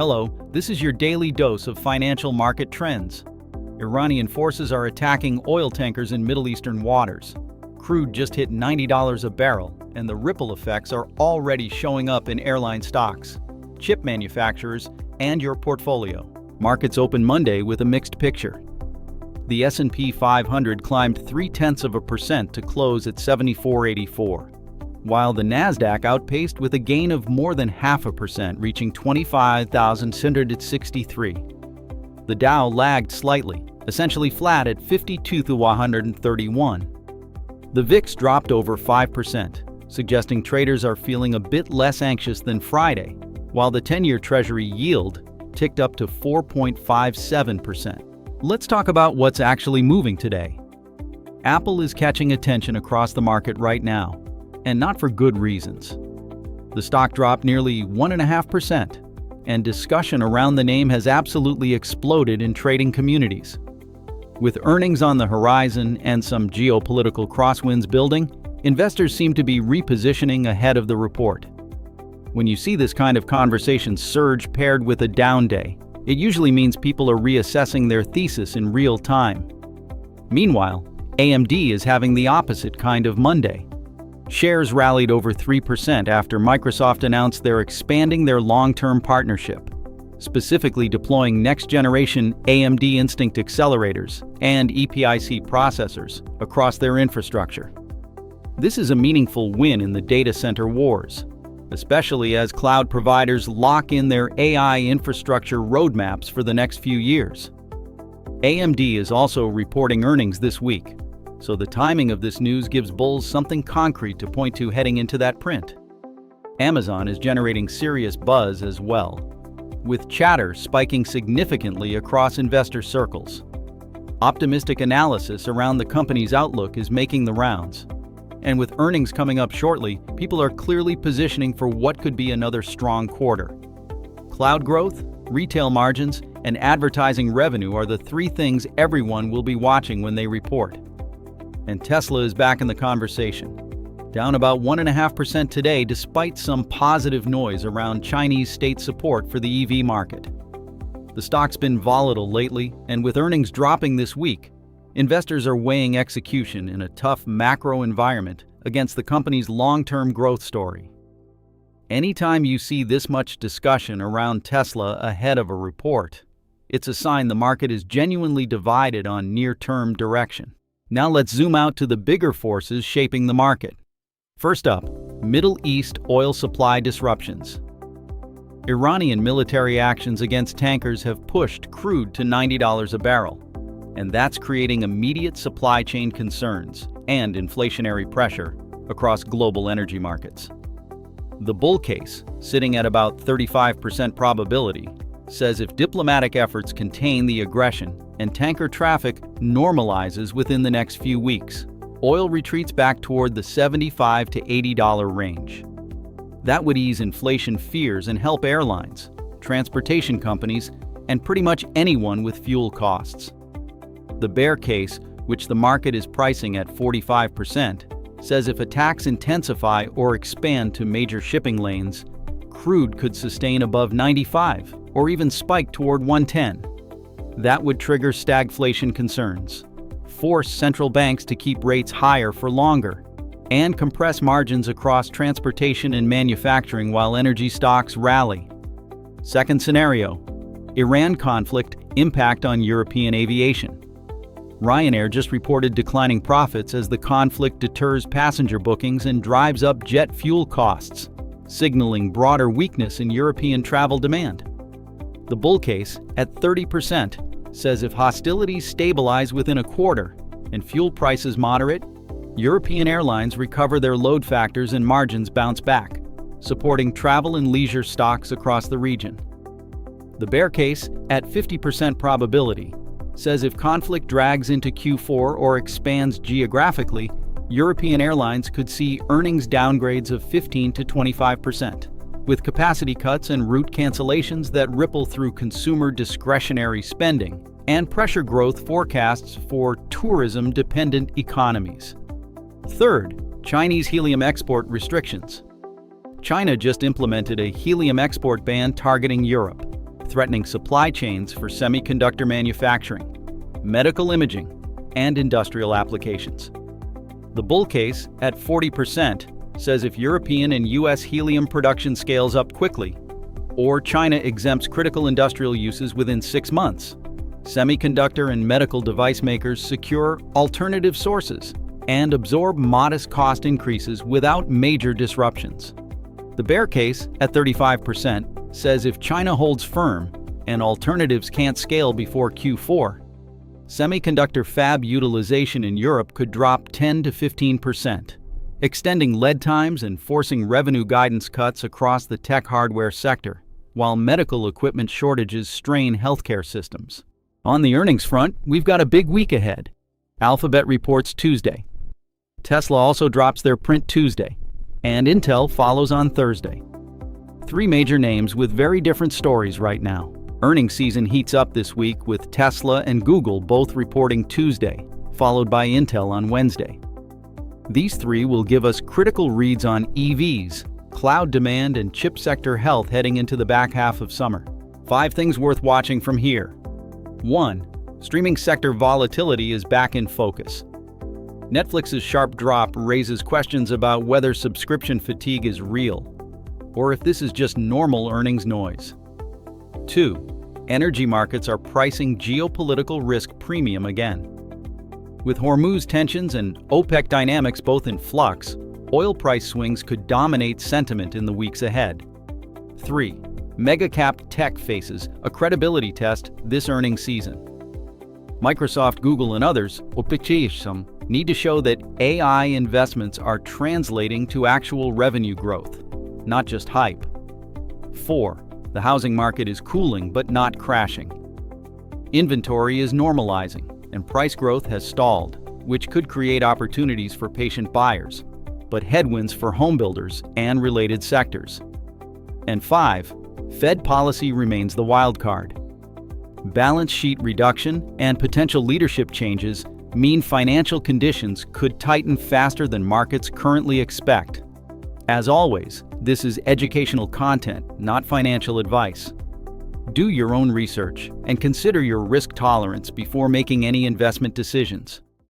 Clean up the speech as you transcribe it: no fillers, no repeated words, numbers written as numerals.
Hello, this is your daily dose of financial market trends. Iranian forces are attacking oil tankers in Middle Eastern waters. Crude just hit $90 a barrel, and the ripple effects are already showing up in airline stocks, chip manufacturers, and your portfolio. Markets open Monday with a mixed picture. The S&P 500 climbed 0.3% to close at 7484, while the Nasdaq outpaced with a gain of more than 0.5%, reaching 25,663. The Dow lagged slightly, essentially flat at 52,131. The VIX dropped over 5%, suggesting traders are feeling a bit less anxious than Friday, while the 10-year Treasury yield ticked up to 4.57%. Let's talk about what's actually moving today. Apple is catching attention across the market right now, and not for good reasons. The stock dropped nearly 1.5%, and discussion around the name has absolutely exploded in trading communities. With earnings on the horizon and some geopolitical crosswinds building, investors seem to be repositioning ahead of the report. When you see this kind of conversation surge paired with a down day, it usually means people are reassessing their thesis in real time. Meanwhile, AMD is having the opposite kind of Monday. Shares rallied over 3% after Microsoft announced they're expanding their long-term partnership, specifically deploying next-generation AMD Instinct accelerators and EPIC processors across their infrastructure. This is a meaningful win in the data center wars, especially as cloud providers lock in their AI infrastructure roadmaps for the next few years. AMD is also reporting earnings this week, so the timing of this news gives bulls something concrete to point to heading into that print. Amazon is generating serious buzz as well, with chatter spiking significantly across investor circles. Optimistic analysis around the company's outlook is making the rounds, and with earnings coming up shortly, people are clearly positioning for what could be another strong quarter. Cloud growth, retail margins, and advertising revenue are the three things everyone will be watching when they report. And Tesla is back in the conversation, down about 1.5% today despite some positive noise around Chinese state support for the EV market. The stock's been volatile lately, and with earnings dropping this week, investors are weighing execution in a tough macro environment against the company's long-term growth story. Anytime you see this much discussion around Tesla ahead of a report, it's a sign the market is genuinely divided on near-term direction. Now let's zoom out to the bigger forces shaping the market. First up, Middle East oil supply disruptions. Iranian military actions against tankers have pushed crude to $90 a barrel, and that's creating immediate supply chain concerns and inflationary pressure across global energy markets. The bull case, sitting at about 35% probability, says if diplomatic efforts contain the aggression and tanker traffic normalizes within the next few weeks, oil retreats back toward the $75 to $80 range. That would ease inflation fears and help airlines, transportation companies, and pretty much anyone with fuel costs. The bear case, which the market is pricing at 45%, says if attacks intensify or expand to major shipping lanes, crude could sustain above 95 or even spike toward 110. That would trigger stagflation concerns, force central banks to keep rates higher for longer, and compress margins across transportation and manufacturing while energy stocks rally. Second scenario, Iran conflict impact on European aviation. Ryanair just reported declining profits as the conflict deters passenger bookings and drives up jet fuel costs, signaling broader weakness in European travel demand. The bull case, at 30%, says if hostilities stabilize within a quarter and fuel prices moderate, European airlines recover their load factors and margins bounce back, supporting travel and leisure stocks across the region. The bear case, at 50% probability, says if conflict drags into Q4 or expands geographically, European airlines could see earnings downgrades of 15 to 25%, with capacity cuts and route cancellations that ripple through consumer discretionary spending and pressure growth forecasts for tourism-dependent economies. Third, Chinese helium export restrictions. China just implemented a helium export ban targeting Europe, threatening supply chains for semiconductor manufacturing, medical imaging, and industrial applications. The bull case, at 40%, says if European and US helium production scales up quickly, or China exempts critical industrial uses within 6 months, semiconductor and medical device makers secure alternative sources and absorb modest cost increases without major disruptions. The bear case, at 35%, says if China holds firm and alternatives can't scale before Q4, semiconductor fab utilization in Europe could drop 10 to 15%, extending lead times and forcing revenue guidance cuts across the tech hardware sector, while medical equipment shortages strain healthcare systems. On the earnings front, we've got a big week ahead. Alphabet reports Tuesday. Tesla also drops their print Tuesday, and Intel follows on Thursday. 3 major names with very different stories right now. Earnings season heats up this week with Tesla and Google both reporting Tuesday, followed by Intel on Wednesday. These 3 will give us critical reads on EVs, cloud demand, and chip sector health heading into the back half of summer. 5 things worth watching from here. 1. Streaming sector volatility is back in focus. Netflix's sharp drop raises questions about whether subscription fatigue is real, or if this is just normal earnings noise. 2. Energy markets are pricing geopolitical risk premium again. With Hormuz tensions and OPEC dynamics both in flux, oil price swings could dominate sentiment in the weeks ahead. 3. Mega-cap tech faces a credibility test this earnings season. Microsoft, Google, and others need to show that AI investments are translating to actual revenue growth, not just hype. 4. The housing market is cooling but not crashing. Inventory is normalizing, and price growth has stalled, which could create opportunities for patient buyers, but headwinds for homebuilders and related sectors. And 5. Fed policy remains the wild card. Balance sheet reduction and potential leadership changes mean financial conditions could tighten faster than markets currently expect. As always, this is educational content, not financial advice. Do your own research and consider your risk tolerance before making any investment decisions.